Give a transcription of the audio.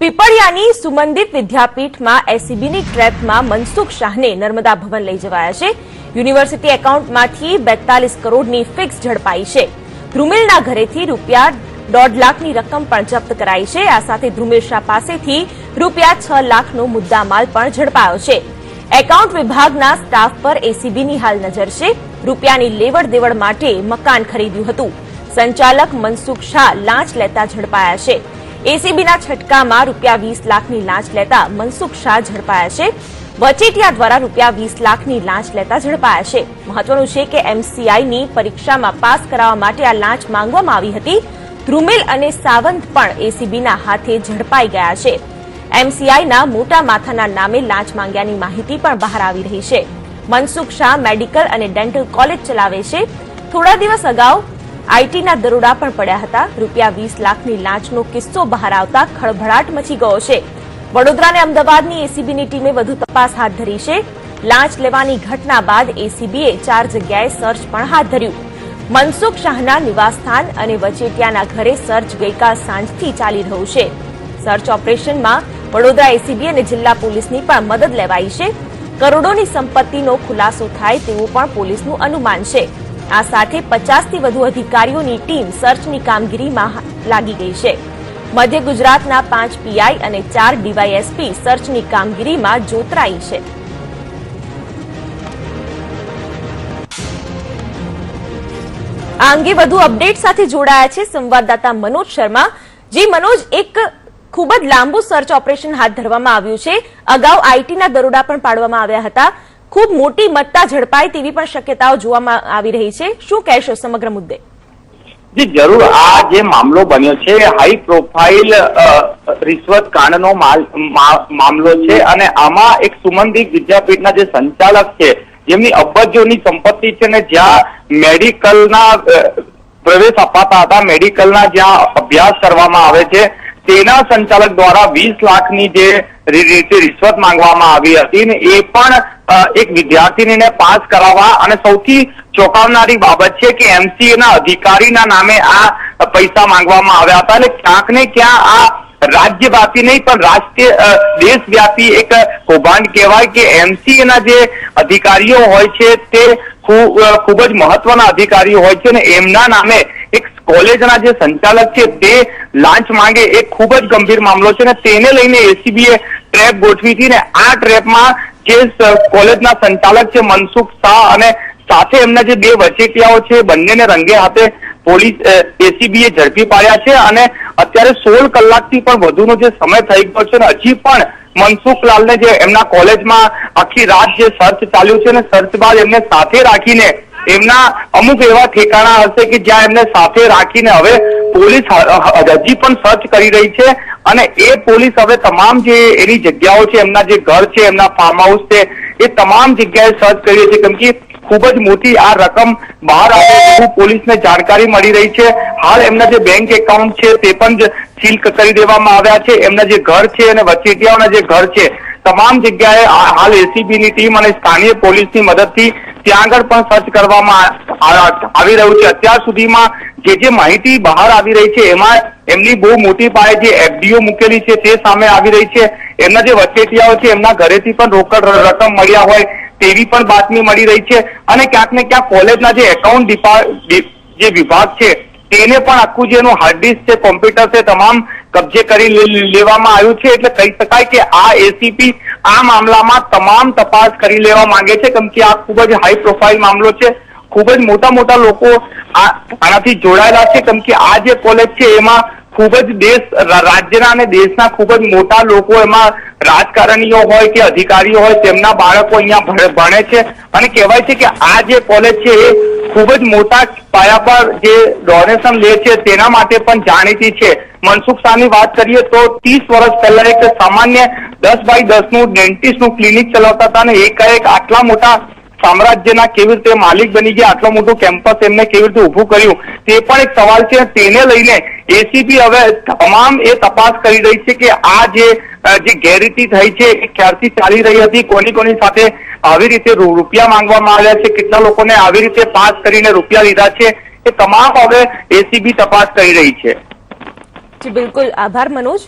પીપળિયાની સુમંદિત વિદ્યાપીઠમાં એસીબીની ટ્રેપમાં મનસુખ શાહને નર્મદા ભવન લઈ જવાયા છે। યુનિવર્સિટી એકાઉન્ટમાંથી 42 કરોડની ફિક્સ ઝડપાઈ છે। ધ્રુમિલના ઘરેથી રૂપિયા 1.5 લાખની રકમ પણ જપ્ત કરાઈ છે। આ સાથે ધ્રુમિલ શાહ પાસેથી રૂપિયા 6 લાખનો મુદ્દામાલ પણ ઝડપાયો છે। એકાઉન્ટ વિભાગના સ્ટાફ પર એસીબીની હાલ નજર છે। રૂપિયાની લેવડ દેવડ માટે મકાન ખરીદ્યું હતું। સંચાલક મનસુખ શાહ લાંચ લેતા ઝડપાયા છે। એસીબીના છટકામાં રૂપિયા 20 લાખની લાંચ લેતા મનસુખ શાહ ઝડપાયા છે। વચેટિયા દ્વારા રૂપિયા 20 લાખની લાંચ લેતા ઝડપાયા છે। મહત્વનું છે કે એમસીઆઈની પરીક્ષામાં પાસ કરાવવા માટે આ લાંચ માંગવામાં આવી હતી। ધ્રુમિલ અને સાવંત પણ એસીબીના હાથે ઝડપાઈ ગયા છે। એમસીઆઈના મોટા માથાના નામે લાંચ માંગ્યાની માહિતી પણ બહાર આવી રહી છે। મનસુખ શાહ મેડિકલ અને ડેન્ટલ કોલેજ ચલાવે છે। થોડા દિવસ અગાઉ આઈટીના દરોડા પણ પડ્યા હતા। રૂપિયા 20 લાખની લાંચનો કિસ્સો બહાર આવતા ખળભળાટ મચી ગયો છે। વડોદરા અને અમદાવાદની એસીબીની ટીમે વધુ તપાસ હાથ ધરી છે। લાંચ લેવાની ઘટના બાદ એસીબીએ 4 જગ્યાએ સર્ચ પણ હાથ ધર્યું। મનસુખ શાહના નિવાસસ્થાન અને વચેટિયાના ઘરે સર્ચ ગઈકાલ સાંજથી ચાલી રહ્યું છે। સર્ચ ઓપરેશનમાં વડોદરા એસીબી અને જિલ્લા પોલીસની પણ મદદ લેવાઈ છે। કરોડોની સંપત્તિનો ખુલાસો થાય તેવું પણ પોલીસનું અનુમાન છે। આ સાથે 50થી વધુ અધિકારીઓની ટીમ સર્ચની કામગીરીમાં લાગી ગઈ છે। મધ્ય ગુજરાતના 5 પીઆઈ અને 4 ડીવાયએસપી સર્ચની કામગીરીમાં જોતરાઈ છે। આ અંગે વધુ અપડેટ સાથે જોડાયા છે સંવાદદાતા મનોજ શર્મા। જી મનોજ, એક ખૂબ જ લાંબુ સર્ચ ઓપરેશન હાથ ધરવામાં આવ્યું છે। અગાઉ આઈટીના દરોડા પણ પાડવામાં આવ્યા હતા। ખૂબ મોટી મત્તા ઝડપાય તેવી પણ શક્યતાઓ જોવામાં આવી રહી છે। શું કહેશો સમગ્ર મુદ્દે? જી જરૂર, આ જે મામલો બન્યો છે હાઈ પ્રોફાઇલ રિશ્વત કાંડનો મામલો છે અને આમાં એક સુમંદિત વિદ્યાપીઠના જે સંચાલક છે જેમની અબજોની સંપત્તિ છે ને જ્યાં મેડિકલના પ્રવેશ અપાતા હતા, મેડિકલના જ્યાં અભ્યાસ કરવામાં આવે છે તેના સંચાલક દ્વારા 20 લાખની જે રીતે રિશ્વત માંગવામાં આવી હતી ને એ પણ એક વિદ્યાર્થીનીને પાસ કરાવવા અને સૌથી ચોંકાવનારી બાબત છે કે એમસીએના અધિકારીના નામે આ પૈસા માંગવામાં આવ્યા હતા। એટલે ક્યાંક ને ક્યાં આ રાજ્યવ્યાપી નહીં પણ રાષ્ટ્રીય દેશવ્યાપી એક કૌભાંડ કહેવાય કે એમસીએના જે અધિકારીઓ હોય છે તે ખૂબ જ મહત્વના અધિકારીઓ હોય છે ને એમના નામે એક કોલેજના જે સંચાલક છે તે લાંચ માંગે એ ખૂબ જ ગંભીર મામલો છે ને તેને લઈને એસીબીએ ટ્રેપ ગોઠવી હતી ને આ ટ્રેપમાં જે કોલેજના સંચાલક છે મનસુખ શાહ અને સાથે એમના જે 2 વચેટિયાઓ છે બંનેને રંગે હાથે પોલીસ એસીબીએ ઝડપી પાડ્યા છે અને અત્યારે 16 કલાકથી પણ વધુનો જે સમય થઈ ગયો છે ને હજી પણ મનસુખલાલને જે એમના કોલેજમાં આખી રાત જે સર્ચ ચાલ્યું છે ને સર્ચ બાદ એમને સાથે રાખીને એમના અમુક એવા ઠેકાણા હશે કે જ્યાં એમને સાથે રાખીને હવે પોલીસ હજી પણ સર્ચ કરી રહી છે અને એ પોલીસ હવે તમામ જે એની જગ્યાઓ છે એમના જે ઘર છે એમના ફાર્મ હાઉસ છે એ તમામ જગ્યાએ સર્ચ કરી રહી છે કેમ કે ખૂબ જ મોટી આ રકમ બહાર આવે એવું પોલીસને જાણકારી મળી રહી છે। હાલ એમના જે બેંક એકાઉન્ટ છે તે પણ સીલ કરી દેવામાં આવ્યા છે। એમના જે ઘર છે અને વચેટિયાઓના જે ઘર છે તમામ જગ્યાએ હાલ એસીબીની ટીમ અને સ્થાનિય પોલીસની મદદથી ત્યાં આગળ પણ સર્ચ કરવામાં આવી રહ્યું છે। અત્યાર સુધીમાં જે માહિતી બહાર આવી રહી છે એમાં એમની બહુ મોટી પાયે જે એફડીઓ મૂકેલી છે તે સામે આવી રહી છે। એમના જે વચેટિયાઓ છે એમના ઘરેથી પણ રોકડ રકમ મળ્યા હોય તેવી પણ બાતમી મળી રહી છે અને ક્યાંક ને ક્યાંક કોલેજના જે એકાઉન્ટ જે વિભાગ છે તેને પણ આખું જે એનું હાર્ડ ડિસ્ક છે, કોમ્પ્યુટર છે તમામ કબજે કરી લેવામાં આવ્યું છે। એટલે કહી શકાય કે આ એસીપી આ મામલામાં તમામ તપાસ કરી લેવા માંગે છે કેમ કે આ ખૂબ જ હાઈ પ્રોફાઇલ મામલો છે। ખૂબ જ મોટા લોકો આનાથી જોડાયેલા છે કેમ કે આ જે કોલેજ છે એમાં ખૂબ જ રાજ્યના અને દેશના ખૂબ જ મોટા લોકો એમાં રાજકારણીઓ હોય કે અધિકારીઓ હોય તેમના બાળકો અહીંયા ભણે છે અને કહેવાય છે કે આ જે કોલેજ છે એ ખૂબ જ મોટા પાયા પર જે ડોનેશન લે છે તેના માટે પણ જાણીતી છે। મનસુખ શાહની વાત કરીએ તો 30 વર્ષ પહેલા એક સામાન્ય 10x10નું ડેન્ટિસ્ટનું ક્લિનિક ચલાવતા હતા અને એકાએક આટલા મોટા સામ્રાજ્યના કેવી રીતે માલિક બની ગયા, આટલો મોટો કેમ્પસ એમને કેવી રીતે ઉભું કર્યું તે પણ એક સવાલ છે। તેને લઈને એસીબી હવે તમામ એ તપાસ કરી રહી છે કે આ જે ગેરરીતિ થઈ છે એ ક્યારથી ચાલી રહી હતી, કોની સાથે આવી રીતે રૂપિયા માંગવામાં આવ્યા છે, કેટલા લોકોને આવી રીતે પાસ કરીને રૂપિયા લીધા છે, એ તમામ હવે એસીબી તપાસ કરી રહી છે। જી બિલકુલ, આભાર મનોજ।